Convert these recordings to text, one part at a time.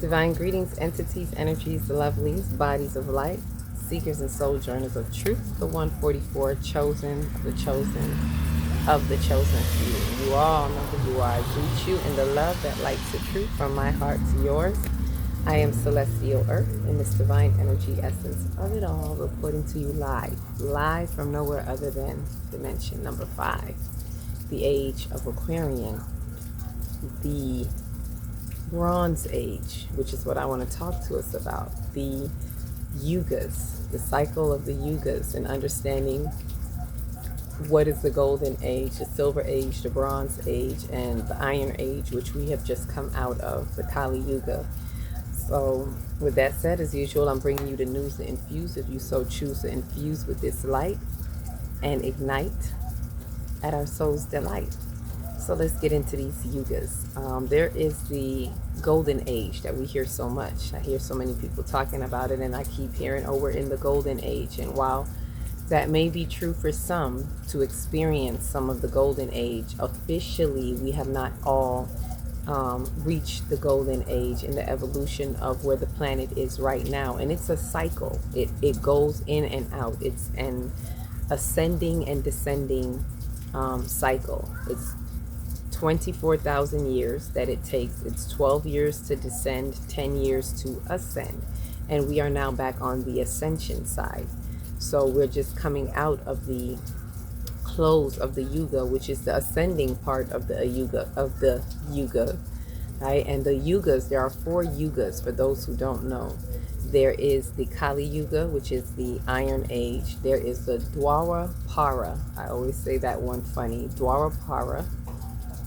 Divine greetings, entities, energies, lovelies, bodies of light, seekers and sojourners of truth, the 144 chosen, the chosen, of the chosen few. You all know who you are. I greet you in the love that lights the truth from my heart to yours. I am Celestial Earth in this divine energy essence of it all, reporting to you live from nowhere other than dimension number 5, the age of Aquarian, the Bronze Age, which is what I want to talk to us about, the Yugas, the cycle of the Yugas, and understanding what is the Golden Age, the Silver Age, the Bronze Age, and the Iron Age, which we have just come out of, the Kali Yuga. So with that said, as usual, I'm bringing you the news to infuse, if you so choose to infuse with this light and ignite at our soul's delight. So let's get into these yugas. There is the golden age that we hear so much. I hear so many people talking about it, and I keep hearing, oh, we're in the golden age. And while that may be true for some to experience some of the golden age, officially we have not all reached the golden age in the evolution of where the planet is right now. And it's a cycle. It goes in and out. It's an ascending and descending cycle. It's 24,000 years that it takes. It's 12 years to descend, 10 years to ascend. And we are now back on the ascension side. So we're just coming out of the close of the Yuga, which is the ascending part of the Yuga, right? And the Yugas, there are 4 Yugas for those who don't know. There is the Kali Yuga, which is the Iron Age. There is the Dwapara. I always say that one funny. Dwapara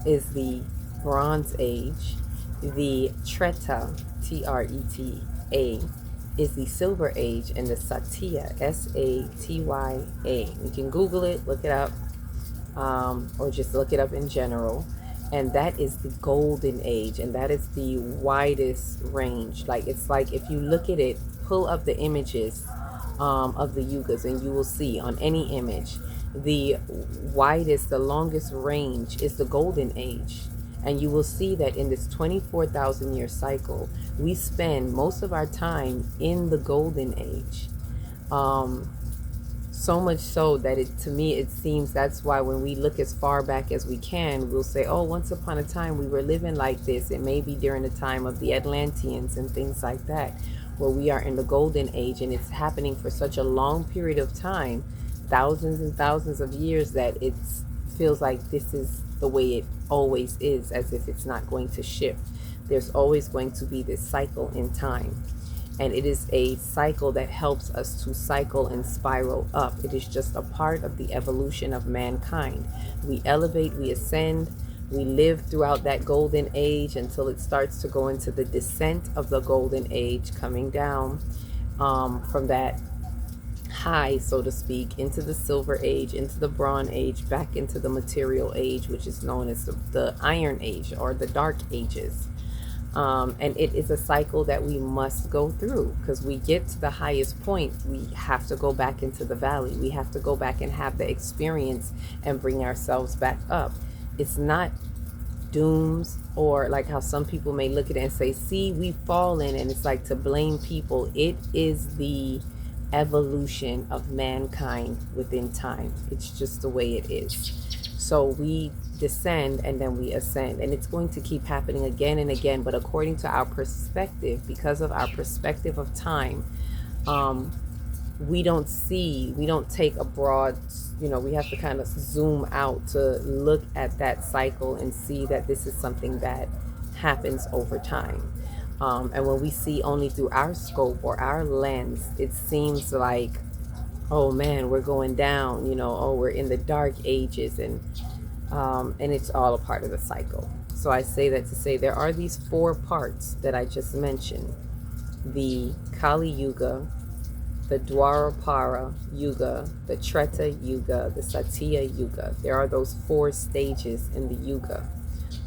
is the Bronze Age. The Treta, Treta, is the Silver Age, and the Satya, Satya. You can Google it, look it up, or just look it up in general. And that is the Golden Age, and that is the widest range. Like, it's like if you look at it, pull up the images of the Yugas, and you will see on any image the widest, the longest range is the Golden Age. And you will see that in this 24,000 year cycle, we spend most of our time in the Golden Age. So much so that to me, it seems that's why when we look as far back as we can, we'll say, oh, once upon a time we were living like this. It may be during the time of the Atlanteans and things like that, where we are in the Golden Age, and it's happening for such a long period of time, thousands and thousands of years, that it feels like this is the way it always is, as if it's not going to shift. There's always going to be this cycle in time. And it is a cycle that helps us to cycle and spiral up. It is just a part of the evolution of mankind. We elevate, we ascend, we live throughout that golden age until it starts to go into the descent of the golden age, coming down from that high, so to speak, into the silver age, into the bronze age, back into the material age, which is known as the iron age or the dark ages. And it is a cycle that we must go through, because we get to the highest point, we have to go back into the valley. We have to go back and have the experience and bring ourselves back up. It's not dooms, or like how some people may look at it and say, see, we've fallen, and it's like to blame people. It is the evolution of mankind within time. It's just the way it is. So we descend and then we ascend, and it's going to keep happening again and again. But according to our perspective, because of our perspective of time, we don't take a broad, we have to kind of zoom out to look at that cycle and see that this is something that happens over time. And when we see only through our scope or our lens, it seems like, oh man, we're going down, oh, we're in the dark ages, and it's all a part of the cycle. So I say that to say there are these 4 parts that I just mentioned: the Kali Yuga, the Dwapara Yuga, the Treta Yuga, the Satya Yuga. There are those 4 stages in the Yuga.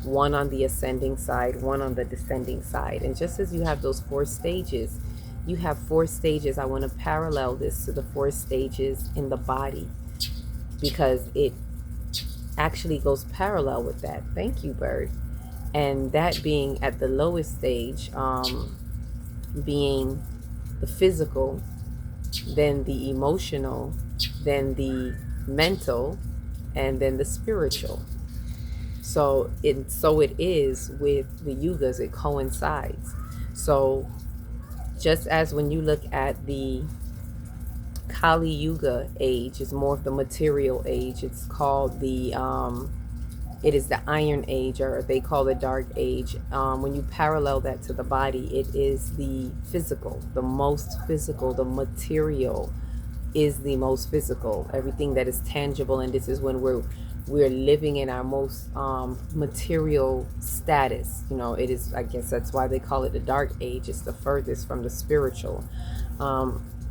One on the ascending side, one on the descending side. And just as you have those 4 stages, you have 4 stages. I want to parallel this to the 4 stages in the body, because it actually goes parallel with that. Thank you, bird. And that being at the lowest stage, being the physical, then the emotional, then the mental, and then the spiritual. So it is with the yugas, it coincides. So just as when you look at the Kali Yuga age, is more of the material age. It's called it is the Iron Age, or they call it Dark Age. When you parallel that to the body, it is the physical, the most physical, the material is the most physical. Everything that is tangible, and this is when we're living in our most material status. It is, I guess that's why they call it the Dark Age. It's the furthest from the spiritual.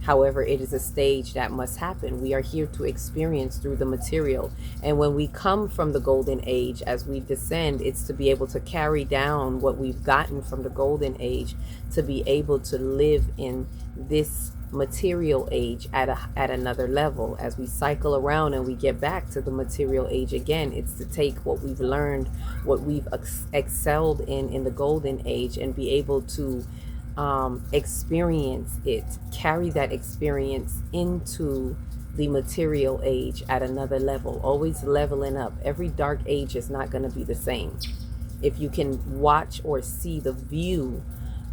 However, it is a stage that must happen. We are here to experience through the material. And when we come from the golden age, as we descend, it's to be able to carry down what we've gotten from the golden age, to be able to live in this material age at another level. As we cycle around and we get back to the material age again, it's to take what we've learned, what we've excelled in the golden age, and be able to experience it, carry that experience into the material age at another level, always leveling up. Every dark age is not going to be the same. If you can watch or see the view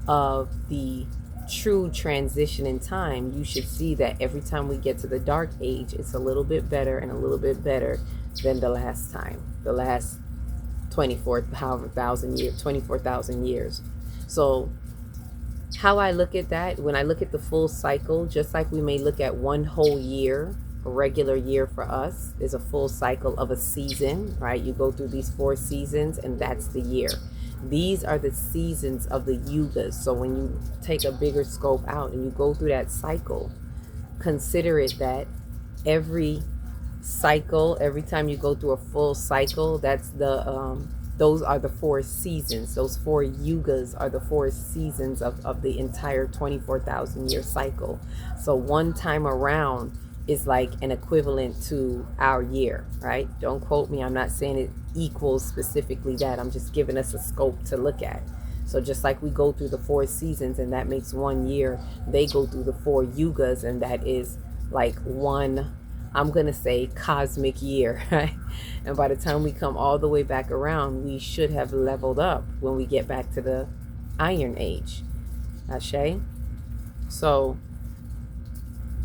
of the true transition in time, you should see that every time we get to the dark age, it's a little bit better and a little bit better than the last time, the last 24,000 years. So how I look at that, when I look at the full cycle, just like we may look at one whole year, a regular year for us is a full cycle of a season, right? You go through these 4 seasons, and that's the year. These are the seasons of the yugas. So when you take a bigger scope out and you go through that cycle, consider it that every cycle, every time you go through a full cycle, that's those are the 4 seasons. Those 4 yugas are the 4 seasons of the entire 24,000 year cycle. So one time around is like an equivalent to our year, right? Don't quote me. I'm not saying it equals specifically that. I'm just giving us a scope to look at. So just like we go through the 4 seasons and that makes 1 year, they go through the 4 yugas, and that is like one, I'm going to say, cosmic year, right? And by the time we come all the way back around, we should have leveled up when we get back to the Iron Age. Ashe? So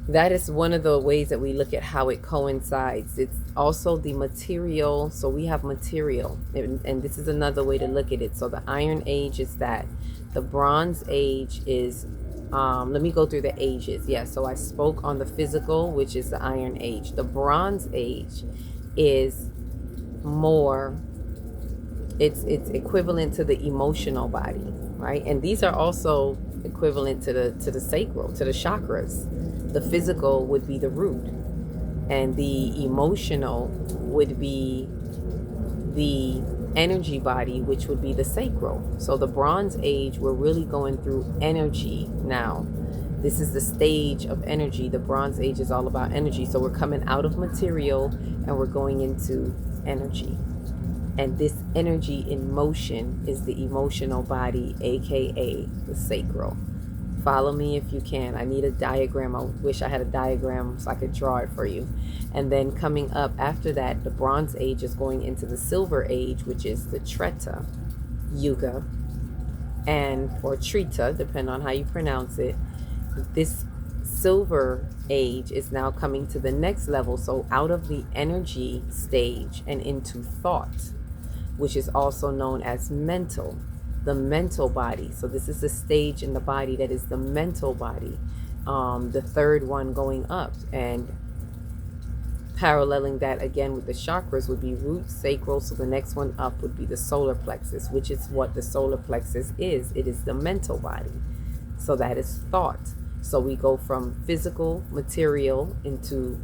that is one of the ways that we look at how it coincides. It's also the material. So we have material, and this is another way to look at it. So the Iron Age is that. The Bronze Age is, let me go through the ages. Yeah, so I spoke on the physical, which is the Iron Age. The Bronze Age is more, it's equivalent to the emotional body, right? And these are also equivalent to the sacral, to the chakras. The physical would be the root, and the emotional would be the energy body, which would be the sacral. So the Bronze Age, we're really going through energy now. This is the stage of energy. The Bronze Age is all about energy. So we're coming out of material and we're going into energy. And this energy in motion is the emotional body, aka the sacral. Follow me if you can. I need a diagram. I wish I had a diagram so I could draw it for you. And then coming up after that, the Bronze Age is going into the Silver Age, which is the Treta Yuga, or Trita, depending on how you pronounce it. This Silver Age is now coming to the next level. So out of the energy stage and into thought, which is also known as mental. The mental body. So this is the stage in the body that is the mental body. The third one going up, and paralleling that again with the chakras would be root, sacral. So the next one up would be the solar plexus, which is what the solar plexus is. It is the mental body. So that is thought. So we go from physical, material, into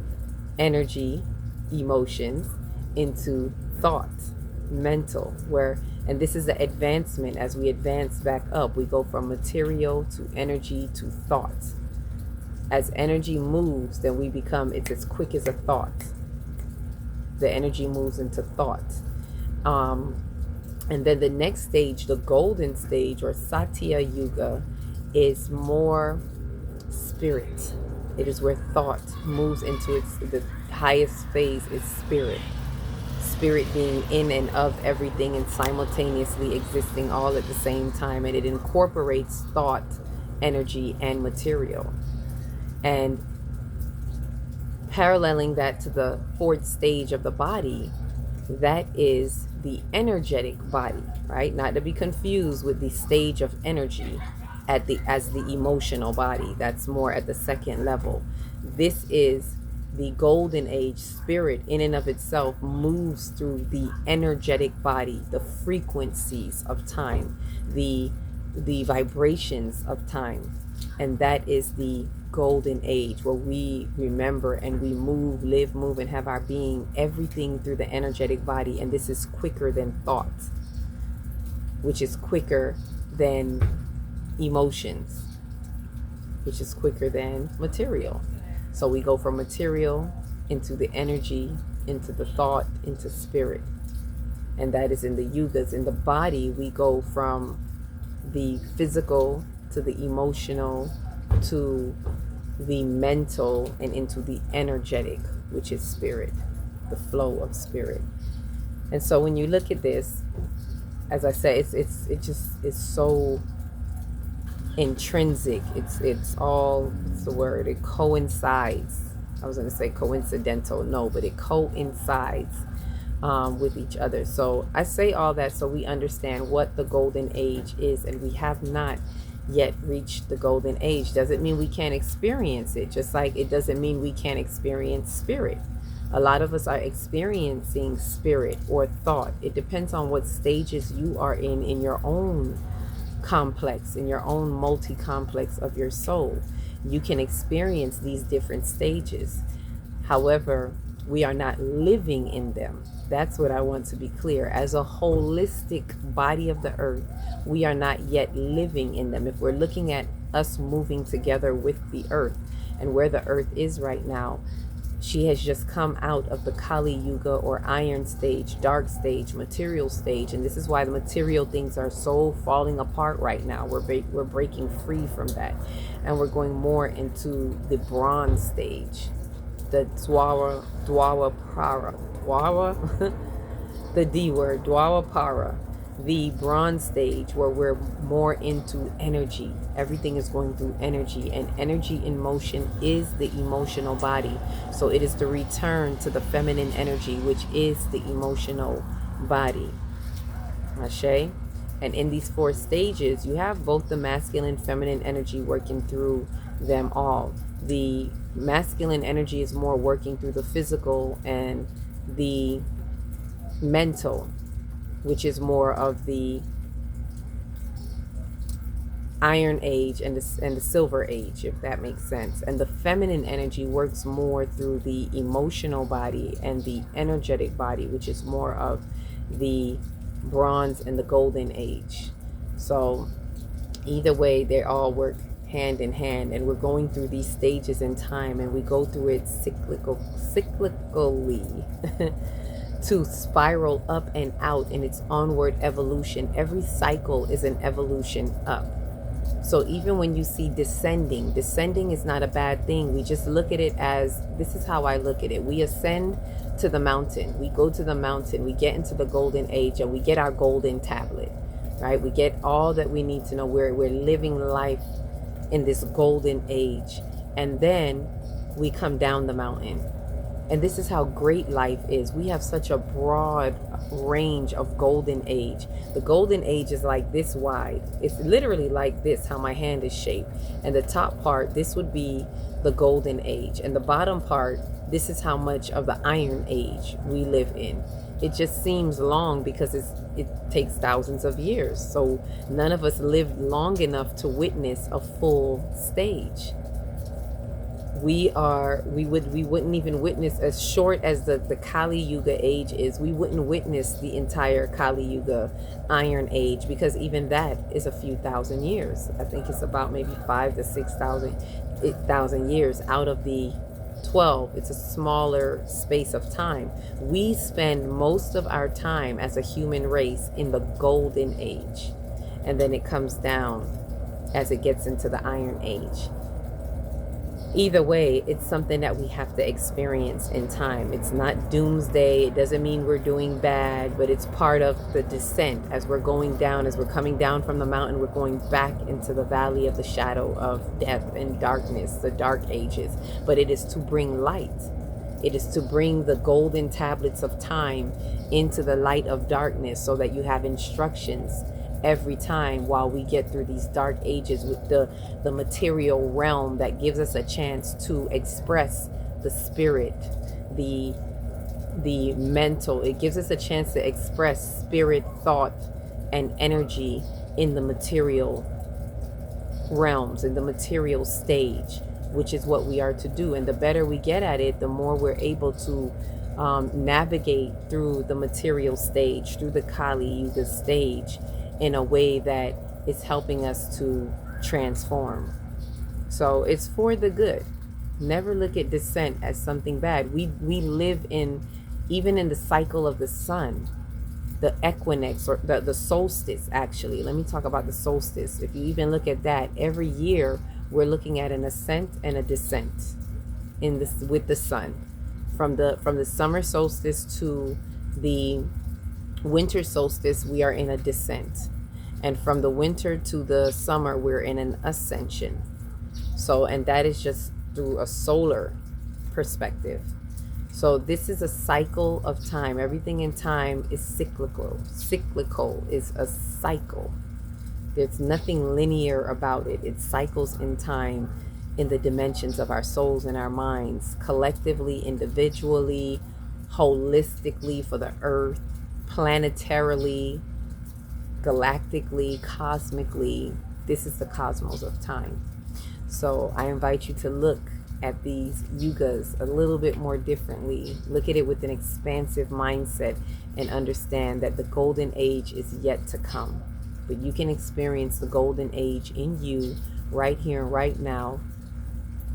energy, emotions, into thought, mental, and this is the advancement. As we advance back up, we go from material to energy to thought. As energy moves, then we become, it's as quick as a thought. The energy moves into thought. And then the next stage, the golden stage or Satya Yuga, is more spirit. It is where thought moves into the highest phase is spirit. Spirit being in and of everything and simultaneously existing all at the same time. And it incorporates thought, energy, and material. And paralleling that to the fourth stage of the body, that is the energetic body, right? Not to be confused with the stage of energy as the emotional body. That's more at the second level. This is the golden age. Spirit in and of itself moves through the energetic body, the frequencies of time, the vibrations of time. And that is the golden age, where we remember and we move, live, move, and have our being, everything through the energetic body. And this is quicker than thought, which is quicker than emotions, which is quicker than material. So we go from material into the energy, into the thought, into spirit. And that is in the yugas. In the body, we go from the physical to the emotional to the mental and into the energetic, which is spirit, the flow of spirit. And so when you look at this, as I said, it's so intrinsic. It's all, what's the word? It coincides. I was going to say coincidental, no, but it coincides with each other. So I say all that so we understand what the golden age is, and we have not yet reached the golden age. Doesn't mean we can't experience it, just like it doesn't mean we can't experience spirit. A lot of us are experiencing spirit or thought. It depends on what stages you are in your own complex, in your own multi-complex of your soul. You can experience these different stages. However, we are not living in them. That's what I want to be clear. As a holistic body of the earth, we are not yet living in them. If we're looking at us moving together with the earth and where the earth is right now, she has just come out of the Kali Yuga or iron stage, dark stage, material stage. And this is why the material things are so falling apart right now. We're breaking free from that. And we're going more into the bronze stage, the Dwapara, the D word, Dwapara, the bronze stage, where we're more into energy. Everything is going through energy, and energy in motion is the emotional body. So it is the return to the feminine energy, which is the emotional body. Ashe. And in these four stages, you have both the masculine and feminine energy working through them all. The masculine energy is more working through the physical, and the mental, which is more of the iron age and the silver age, if that makes sense. And the feminine energy works more through the emotional body and the energetic body, which is more of the bronze and the golden age. So either way, they all work hand in hand, and we're going through these stages in time, and we go through it cyclically to spiral up and out in its onward evolution. Every cycle is an evolution up. So even when you see descending is not a bad thing. We just look at it as, this is how I look at it. We ascend to the mountain. We go to the mountain. We get into the golden age, and we get our golden tablet, right? We get all that we need to know. We're living life in this golden age. And then we come down the mountain. And this is how great life is. We have such a broad range of golden age. The golden age is like this wide. It's literally like this, how my hand is shaped. And the top part, this would be the golden age. And the bottom part, this is how much of the iron age we live in. It just seems long because it takes thousands of years. So none of us lived long enough to witness a full stage. We wouldn't even witness, as short as the Kali Yuga age is, we wouldn't witness the entire Kali Yuga iron age, because even that is a few thousand years. I think it's about maybe 5,000 to 6,000 years out of the 12, it's a smaller space of time. We spend most of our time as a human race in the golden age, and then it comes down as it gets into the iron age. Either way, it's something that we have to experience in time. It's not doomsday. It doesn't mean we're doing bad, but it's part of the descent. As we're going down, as we're coming down from the mountain, we're going back into the valley of the shadow of death and darkness, the dark ages. But it is to bring light. It is to bring the golden tablets of time into the light of darkness, so that you have instructions every time while we get through these dark ages with the material realm that gives us a chance to express the spirit, the mental. It gives us a chance to express spirit, thought, and energy in the material realms, in the material stage, which is what we are to do. And the better we get at it, the more we're able to navigate through the material stage, through the Kali Yuga stage, in a way that is helping us to transform. So it's for the good. Never look at descent as something bad. We live in, even in the cycle of the sun, the equinox, or the solstice, actually. Let me talk about the solstice. If you even look at that, every year we're looking at an ascent and a descent in this with the sun. From the summer solstice to the winter solstice, we are in a descent, and from the winter to the summer, we're in an ascension. So, and that is just through a solar perspective. So this is a cycle of time. Everything in time is cyclical. Cyclical is a cycle. There's nothing linear about it. It cycles in time, in the dimensions of our souls and our minds, collectively, individually, holistically, for the earth, planetarily, galactically, cosmically. This is the cosmos of time. So I invite you to look at these yugas a little bit more differently. Look at it with an expansive mindset, and understand that the golden age is yet to come. But you can experience the golden age in you right here and right now.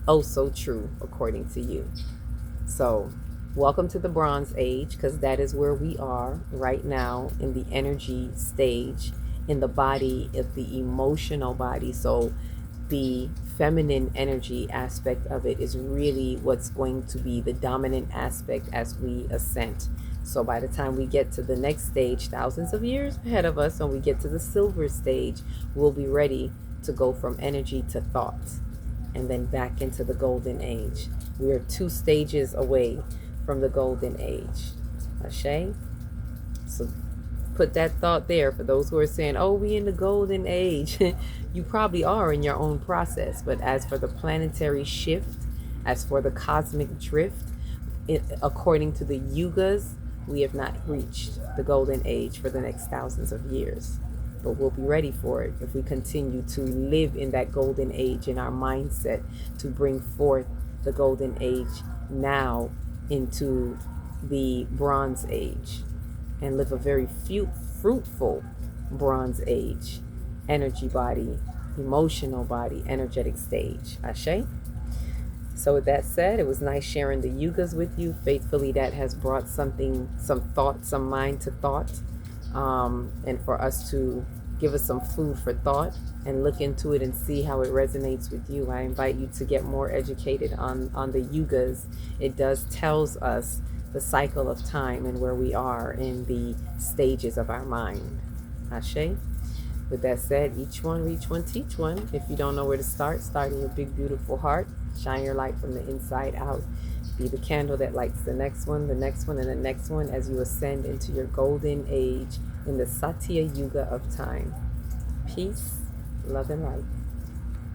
Oh, so true, according to you. So welcome to the Bronze Age, because that is where we are right now, in the energy stage, in the body, of the emotional body. So the feminine energy aspect of it is really what's going to be the dominant aspect as we ascend. So by the time we get to the next stage, thousands of years ahead of us, when we get to the silver stage, we'll be ready to go from energy to thought, and then back into the golden age. We are 2 stages away from the golden age. Ashe? So put that thought there for those who are saying, oh, we in the golden age. You probably are in your own process. But as for the planetary shift, as for the cosmic drift, according to the yugas, we have not reached the golden age for the next thousands of years. But we'll be ready for it if we continue to live in that golden age, in our mindset, to bring forth the golden age now into the Bronze Age, and live a very fruitful Bronze Age energy body, emotional body, energetic stage. Ashe? So with that said, it was nice sharing the yugas with you. Faithfully, that has brought something, some thought, some mind to thought, and for us to give us some food for thought and look into it and see how it resonates with you. I invite you to get more educated on the yugas. It does tells us the cycle of time and where we are in the stages of our mind. Ashe? With that said, each one reach one, teach one. If you don't know where to start in your big, beautiful heart. Shine your light from the inside out. Be the candle that lights the next one, and the next one, as you ascend into your golden age in the Satya Yuga of time. Peace, love, and light.